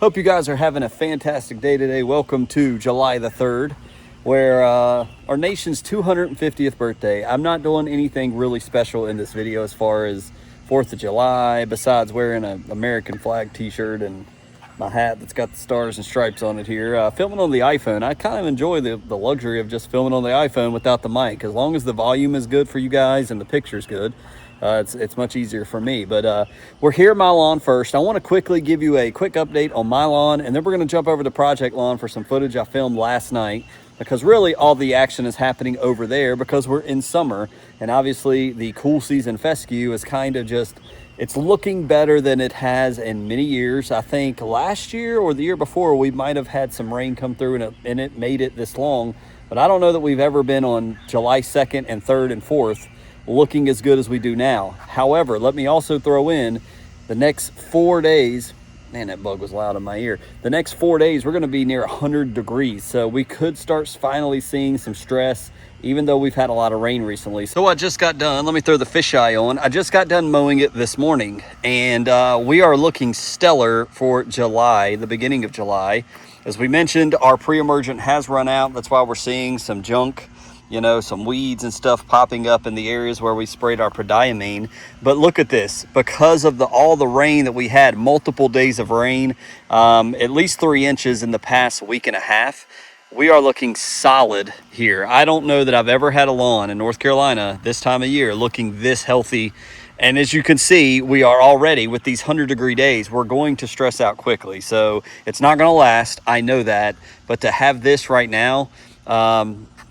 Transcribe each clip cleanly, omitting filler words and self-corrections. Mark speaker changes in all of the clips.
Speaker 1: Hope you guys are having a fantastic day today. Welcome to July the 3rd, where our nation's 250th birthday. I'm not doing anything really special in this video as far as 4th of July, besides wearing an American flag t-shirt and my hat that's got the stars and stripes on it here. Filming on the iPhone. I kind of enjoy the luxury of just filming on the iPhone without the mic. As long as the volume is good for you guys and the picture's good, it's much easier for me. But we're here at my lawn first. I want to quickly give you a quick update on my lawn, and then we're going to jump over to Project Lawn for some footage I filmed last night, because really all the action is happening over there because we're in summer, and obviously the cool season fescue is kind of just, it's looking better than it has in many years. I think last year or the year before we might have had some rain come through and it made it this long, but I don't know that we've ever been on July 2nd and 3rd and 4th looking as good as we do now. However, let me also throw in the next 4 days. Man, that bug was loud in my ear. The next 4 days, we're going to be near 100 degrees. So we could start finally seeing some stress, even though we've had a lot of rain recently. So I just got done. Let me throw the fisheye on. I just got done mowing it this morning, and we are looking stellar for July, the beginning of July. As we mentioned, our pre-emergent has run out. That's why we're seeing some junk, you know, some weeds and stuff popping up in the areas where we sprayed our prodiamine. But look at this, because of all the rain that we had, multiple days of rain, at least 3 inches in the past week and a half, we are looking solid here. I don't know that I've ever had a lawn in North Carolina this time of year looking this healthy. And as you can see, we are already, with these 100-degree days, we're going to stress out quickly. So it's not going to last, I know that. But to have this right now,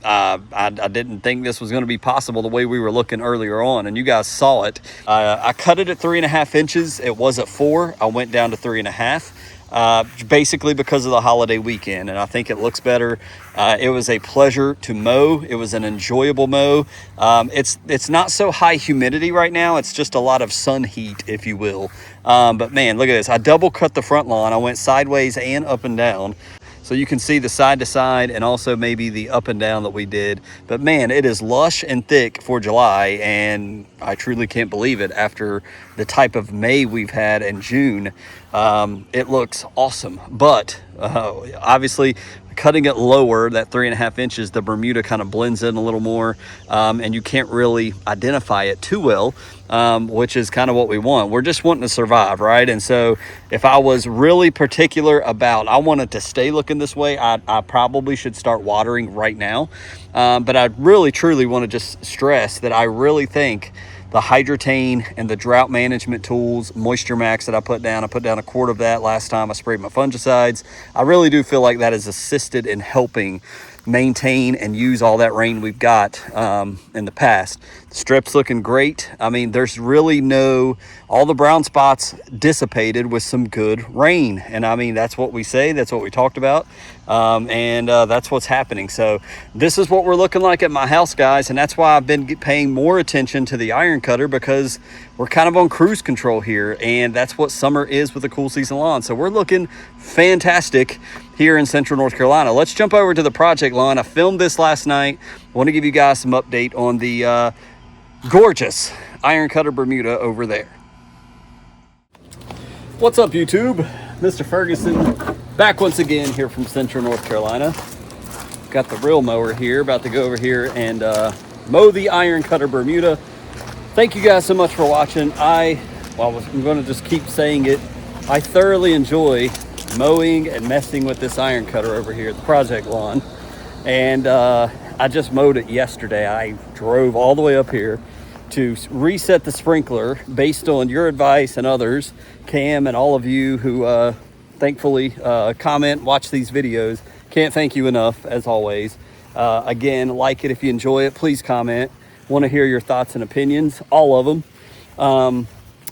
Speaker 1: I didn't think this was going to be possible the way we were looking earlier on, and you guys saw it. I cut it at 3.5 inches. It was at 4. I went down to 3.5, basically because of the holiday weekend, and I think it looks better. It was a pleasure to mow. It was an enjoyable mow. It's not so high humidity right now. It's just a lot of sun heat, if you will. But man, look at this. I double cut the front lawn. I went sideways and up and down, so you can see the side to side and also maybe the up and down that we did. But man, it is lush and thick for July, and I truly can't believe it after the type of May we've had in June. It looks awesome, but obviously cutting it lower, that 3.5 inches, the Bermuda kind of blends in a little more, and you can't really identify it too well, which is kind of what we want. We're just wanting to survive, right? And so if I was really particular about, I want it to stay looking this way, I probably should start watering right now. But I really, truly want to just stress that I really think the Hydrotain and the drought management tools, Moisture Max that I put down a quart of that last time I sprayed my fungicides. I really do feel like that has assisted in helping maintain and use all that rain we've got in the past. The strip's looking great. I mean, there's really all the brown spots dissipated with some good rain. And I mean, that's what we say, that's what we talked about. And that's what's happening. So this is what we're looking like at my house, guys. And that's why I've been paying more attention to the iron cutter, because we're kind of on cruise control here. And that's what summer is with a cool season lawn. So we're looking fantastic here in Central North Carolina. Let's jump over to the Project Lawn. I filmed this last night. I want to give you guys some update on the gorgeous iron cutter Bermuda over there. What's up, YouTube? Mr. Ferguson back once again here from Central North Carolina. Got the real mower here, about to go over here and mow the iron cutter Bermuda. Thank you guys so much for watching. I'm going to just keep saying it. I thoroughly enjoy mowing and messing with this iron cutter over here at the Project Lawn. And I just mowed it yesterday. I drove all the way up here to reset the sprinkler based on your advice and others, Cam and all of you who thankfully comment, watch these videos. Can't thank you enough, as always. Again, like it if you enjoy it. Please comment. Want to hear your thoughts and opinions, all of them.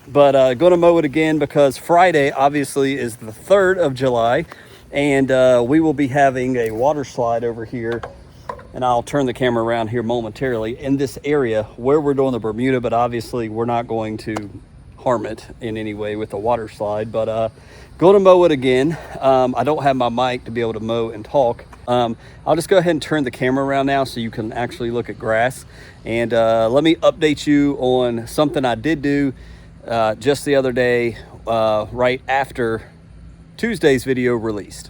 Speaker 1: But going to mow it again because Friday obviously is the 3rd of July, and we will be having a water slide over here, and I'll turn the camera around here momentarily, in this area where we're doing the Bermuda, but obviously we're not going to harm it in any way with the water slide. But going to mow it again. I don't have my mic to be able to mow and talk. I'll just go ahead and turn the camera around now so you can actually look at grass, and let me update you on something I did do just the other day, right after Tuesday's video released.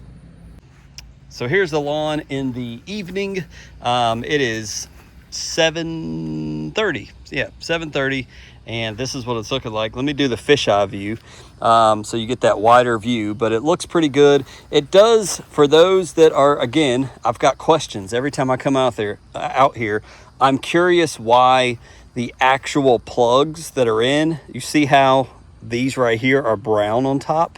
Speaker 1: So here's the lawn in the evening. It is 7:30. Yeah, 7:30. And this is what it's looking like. Let me do the fisheye view so you get that wider view, but it looks pretty good. It does, for those that are, again, I've got questions every time I come out here. I'm curious why the actual plugs that are in, you see how these right here are brown on top?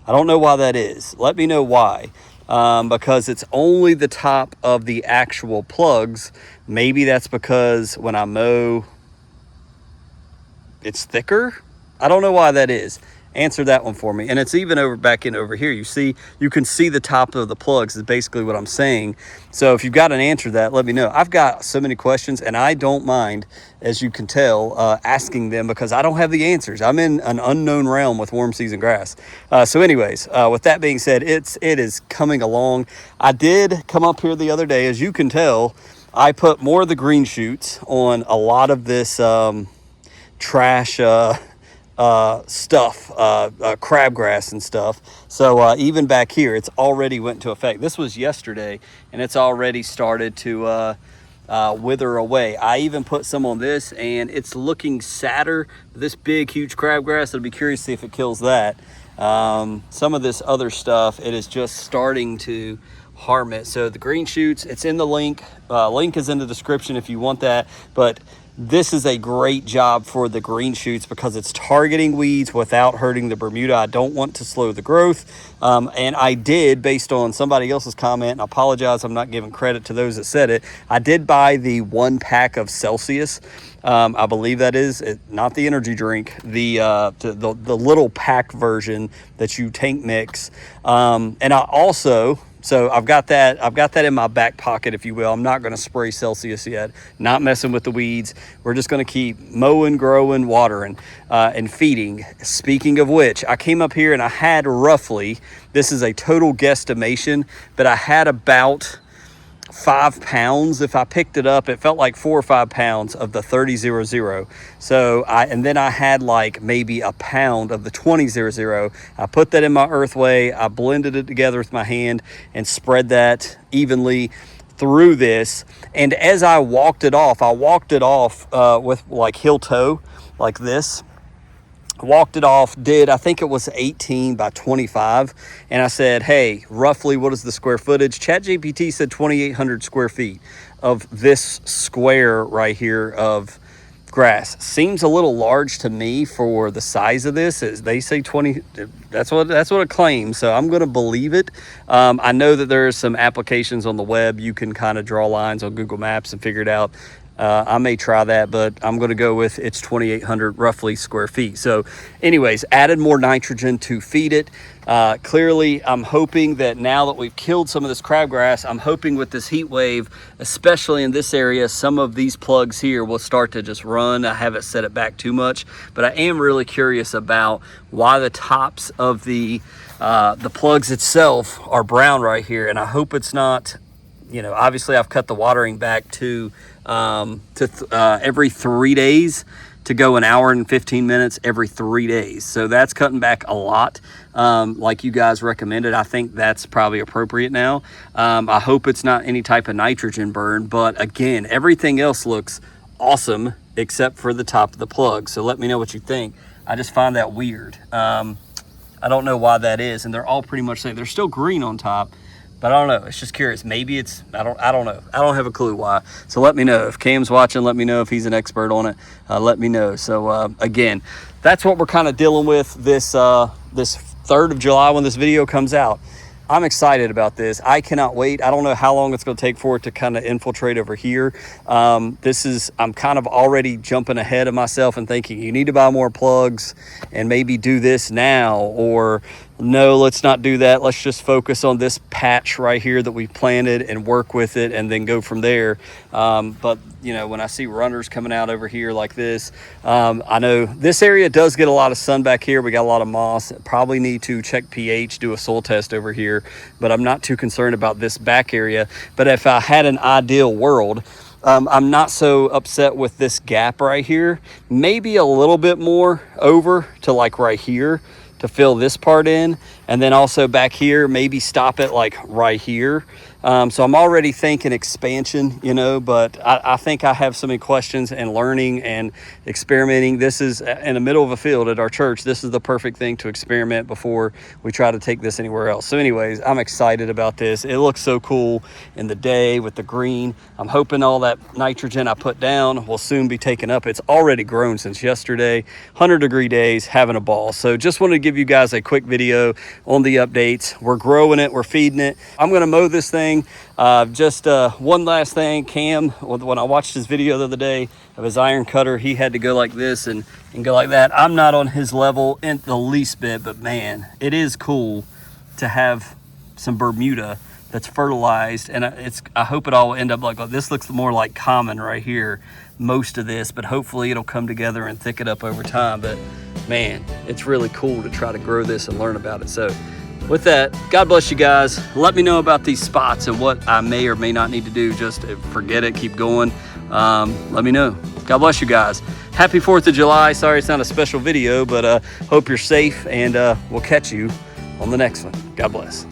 Speaker 1: I don't know why that is. Let me know why. Because it's only the top of the actual plugs. Maybe that's because when I mow, it's thicker. I don't know why that is. Answer that one for me. And it's even back over here. You can see the top of the plugs is basically what I'm saying. So if you've got an answer to that, let me know. I've got so many questions, and I don't mind, as you can tell, asking them, because I don't have the answers. I'm in an unknown realm with warm season grass. So anyways, with that being said, it is coming along. I did come up here the other day. As you can tell, I put more of the green shoots on a lot of this trash stuff, crabgrass and stuff. So even back here, it's already went into effect. This was yesterday, and it's already started to wither away. I even put some on this, and it's looking sadder. This big, huge crabgrass, I'd be curious to see if it kills that. Some of this other stuff, it is just starting to harm it. So the green shoots, it's in the link. Link is in the description if you want that. But this is a great job for the green shoots because it's targeting weeds without hurting the Bermuda. I don't want to slow the growth. And I did, based on somebody else's comment, and I apologize, I'm not giving credit to those that said it. I did buy the 1 pack of Celsius. I believe that is not the energy drink, the little pack version that you tank mix. And I also, so I've got that in my back pocket, if you will. I'm not going to spray Celsius yet, not messing with the weeds. We're just going to keep mowing, growing, watering, and feeding. Speaking of which, I came up here and I had roughly, this is a total guesstimation, but I had about 5 pounds. If I picked it up, it felt like 4 or 5 pounds of the 3000. So and then I had like maybe a pound of the 2000. I put that in my Earthway. I blended it together with my hand and spread that evenly through this. And as I walked it off with like heel toe, like this. Walked it off, I think it was 18 by 25. And I said, hey, roughly what is the square footage? ChatGPT said 2,800 square feet of this square right here of grass. Seems a little large to me for the size of this. As they say 20, that's what it claims. So I'm going to believe it. I know that there are some applications on the web. You can kind of draw lines on Google Maps and figure it out. I may try that, but I'm going to go with it's 2,800 roughly square feet. So anyways, added more nitrogen to feed it. Clearly, I'm hoping that now that we've killed some of this crabgrass, I'm hoping with this heat wave, especially in this area, some of these plugs here will start to just run. I haven't set it back too much, but I am really curious about why the tops of the plugs itself are brown right here. And I hope it's not, obviously I've cut the watering back to every 3 days, to go an hour and 15 minutes every 3 days. So that's cutting back a lot. Like you guys recommended, I think that's probably appropriate now. I hope it's not any type of nitrogen burn, but again, everything else looks awesome except for the top of the plug. So let me know what you think. I just find that weird. I don't know why that is. And they're all pretty much the same. They're still green on top, but I don't know. It's just curious. Maybe it's, I don't know. I don't have a clue why. So let me know. If Cam's watching, let me know. If he's an expert on it, let me know. So again, that's what we're kind of dealing with this 3rd of July when this video comes out. I'm excited about this. I cannot wait. I don't know how long it's going to take for it to kind of infiltrate over here. I'm kind of already jumping ahead of myself and thinking you need to buy more plugs and maybe do this now, or no, let's not do that. Let's just focus on this patch right here that we planted and work with it and then go from there. But when I see runners coming out over here like this, I know this area does get a lot of sun back here. We got a lot of moss. Probably need to check pH, do a soil test over here, but I'm not too concerned about this back area. But if I had an ideal world, I'm not so upset with this gap right here. Maybe a little bit more over to like right here to fill this part in, and then also back here, maybe stop it like right here. So I'm already thinking expansion, you know, but I think I have so many questions and learning and experimenting. This is in the middle of a field at our church. This is the perfect thing to experiment before we try to take this anywhere else. So anyways, I'm excited about this. It looks so cool in the day with the green. I'm hoping all that nitrogen I put down will soon be taken up. It's already grown since yesterday. 100-degree days, having a ball. So just wanted to give you guys a quick video on the updates. We're growing it, we're feeding it. I'm going to mow this thing. Just one last thing, Cam, when I watched his video the other day of his iron cutter, he had to go like this and go like that. I'm not on his level in the least bit, but man, it is cool to have some Bermuda that's fertilized, and I hope it all will end up like this. Looks more like common right here, most of this, but hopefully it'll come together and thicken up over time. But man, it's really cool to try to grow this and learn about it. So with that, God bless you guys. Let me know about these spots and what I may or may not need to do. Just forget it, keep going. Let me know. God bless you guys. Happy 4th of July. Sorry it's not a special video, but hope you're safe, and we'll catch you on the next one. God bless.